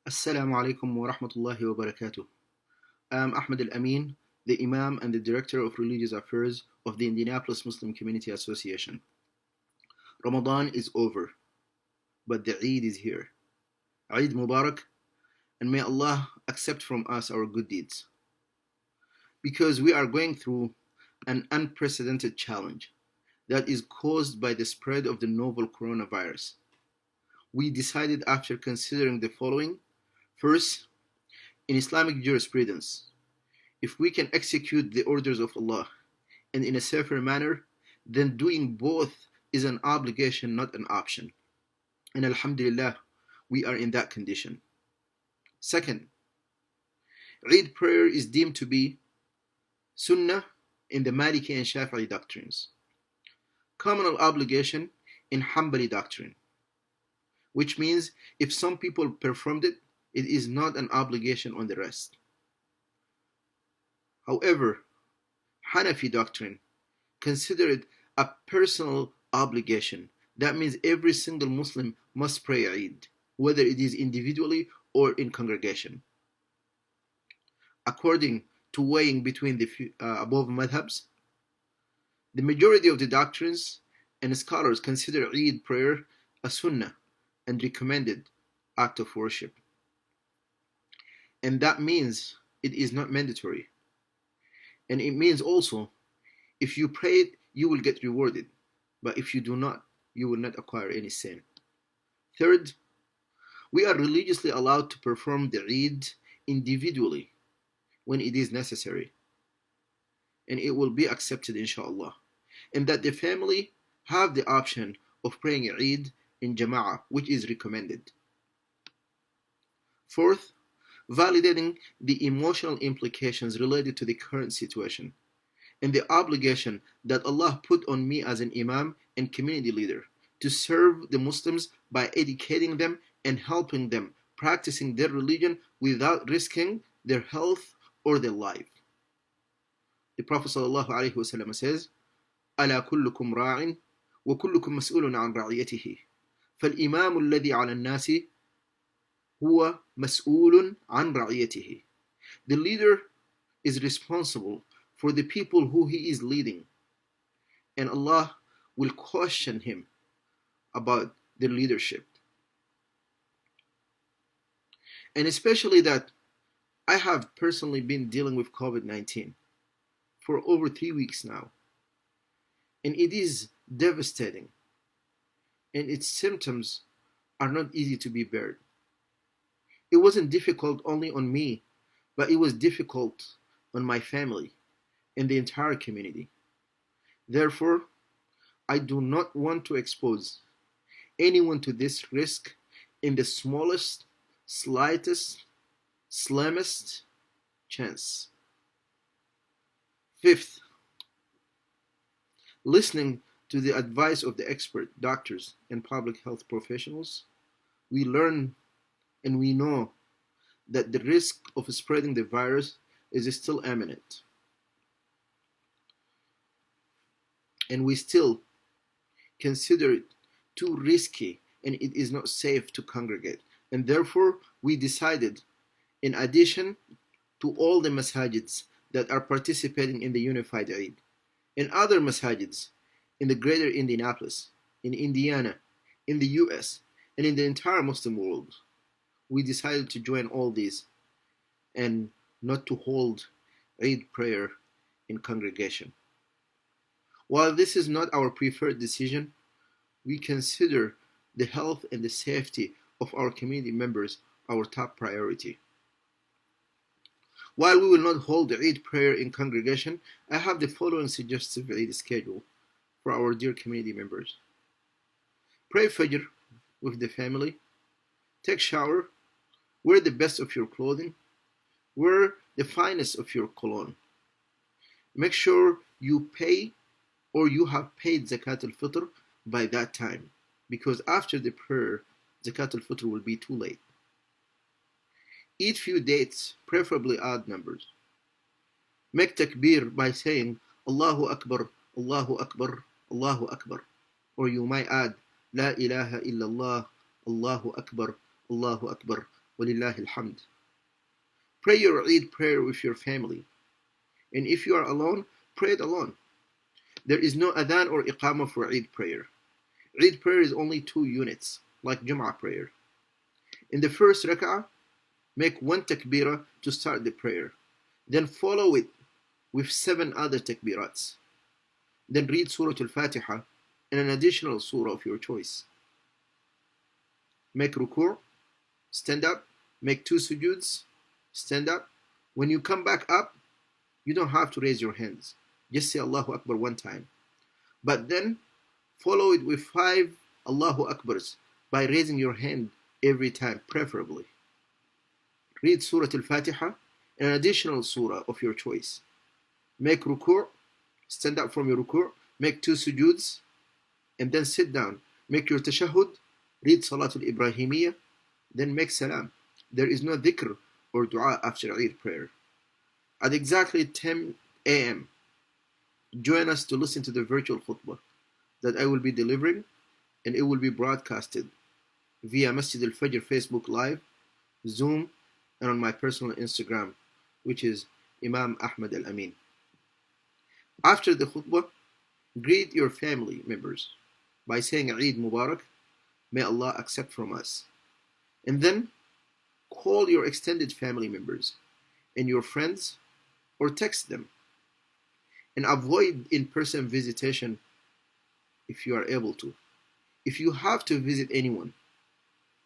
Assalamu alaikum wa rahmatullahi wa barakatuh. I am Ahmed Alamine, the Imam and the Director of Religious Affairs of the Indianapolis Muslim Community Association. Ramadan is over, but the Eid is here. Eid Mubarak, and may Allah accept from us our good deeds. Because we are going through an unprecedented challenge that is caused by the spread of the novel coronavirus. We decided, after considering the following: first, in Islamic jurisprudence, if we can execute the orders of Allah and in a safer manner, then doing both is an obligation, not an option. And Alhamdulillah, we are in that condition. Second, Eid prayer is deemed to be Sunnah in the Maliki and Shafi'i doctrines, communal obligation in Hanbali doctrine, which means if some people performed it, it is not an obligation on the rest. However, Hanafi doctrine consider it a personal obligation. That means every single Muslim must pray Eid, whether it is individually or in congregation. According to weighing between the above madhabs, the majority of the doctrines and scholars consider Eid prayer a sunnah and recommended act of worship. And that means it is not mandatory. And it means also, if you pray it, you will get rewarded. But if you do not, you will not acquire any sin. Third, we are religiously allowed to perform the Eid individually when it is necessary. And it will be accepted, inshallah. And that the family have the option of praying Eid in Jama'ah, which is recommended. Fourth, validating the emotional implications related to the current situation and the obligation that Allah put on me as an Imam and community leader to serve the Muslims by educating them and helping them practicing their religion without risking their health or their life. The Prophet ﷺ says, ألا كلكم راع وكلكم مسؤول عن رعيته فالإمام الذي على الناس هو مسؤول عن رعيته. The leader is responsible for the people who he is leading, and Allah will question him about their leadership. And especially that I have personally been dealing with COVID-19 for over 3 weeks now, and it is devastating, and its symptoms are not easy to be bared. It wasn't difficult only on me, but it was difficult on my family and the entire community. Therefore, I do not want to expose anyone to this risk in the smallest, slightest, slimmest chance. Fifth, listening to the advice of the expert doctors and public health professionals, we learn and we know that the risk of spreading the virus is still imminent. And we still consider it too risky and it is not safe to congregate. And therefore, we decided, in addition to all the masajids that are participating in the Unified Eid, and other masajids in the greater Indianapolis, in Indiana, in the US, and in the entire Muslim world, we decided to join all these and not to hold Eid prayer in congregation. While this is not our preferred decision, we consider the health and the safety of our community members our top priority. While we will not hold the Eid prayer in congregation, I have the following suggestive Eid schedule for our dear community members. Pray Fajr with the family, take shower, wear the best of your clothing, wear the finest of your cologne. Make sure you pay or you have paid Zakat al-Fitr by that time, because after the prayer, Zakat al-Fitr will be too late. Eat few dates, preferably odd numbers. Make takbir by saying Allahu Akbar, Allahu Akbar, Allahu Akbar. Or you might add La ilaha illallah, Allahu Akbar, Allahu Akbar, وَلِلَّهِ الْحَمْدِ. Pray your Eid prayer with your family. And if you are alone, pray it alone. There is no adhan or iqamah for Eid prayer. Eid prayer is only 2 units, like Jum'ah prayer. In the first rak'ah, make 1 takbirah to start the prayer. Then follow it with 7 other takbirats. Then read Surah Al-Fatiha and an additional surah of your choice. Make ruku', stand up, make 2 sujuds, stand up. When you come back up, you don't have to raise your hands. Just say Allahu Akbar 1 time. But then follow it with 5 Allahu Akbars by raising your hand every time, preferably. Read Surah Al-Fatiha and an additional surah of your choice. Make ruku', stand up from your ruku', make 2 sujuds, and then sit down. Make your tashahhud, read Salatul Ibrahimiyya, then make salam. There is no dhikr or dua after Eid prayer. At exactly 10 a.m., join us to listen to the virtual khutbah that I will be delivering, and it will be broadcasted via Masjid Al-Fajr Facebook Live, Zoom, and on my personal Instagram, which is Imam Ahmed Alamine. After the khutbah, greet your family members by saying Eid Mubarak, may Allah accept from us. And then call your extended family members and your friends or text them. And avoid in-person visitation if you are able to. If you have to visit anyone,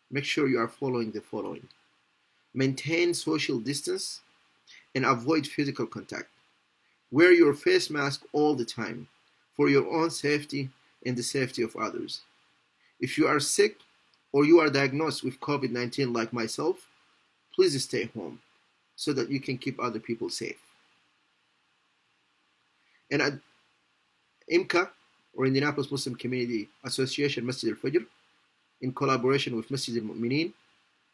make sure you are following the following. Maintain social distance and avoid physical contact. Wear your face mask all the time for your own safety and the safety of others. If you are sick or you are diagnosed with COVID-19 like myself, please stay home so that you can keep other people safe. And at IMCA, or Indianapolis Muslim Community Association Masjid Al-Fajr, in collaboration with Masjid Al-Mu'mineen,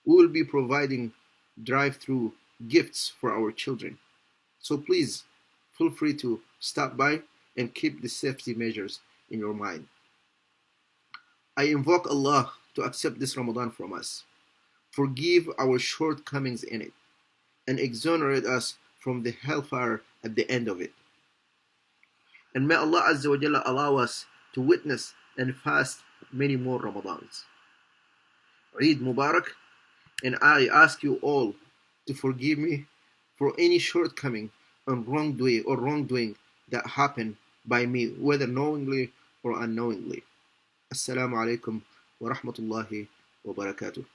we will be providing drive-through gifts for our children. So please, feel free to stop by and keep the safety measures in your mind. I invoke Allah to accept this Ramadan from us, forgive our shortcomings in it, and exonerate us from the hellfire at the end of it. And may Allah Azza wa Jalla allow us to witness and fast many more Ramadans. Eid Mubarak, and I ask you all to forgive me for any shortcoming and wrongdoing that happened by me, whether knowingly or unknowingly. Assalamu alaikum wa rahmatullahi wa barakatuh.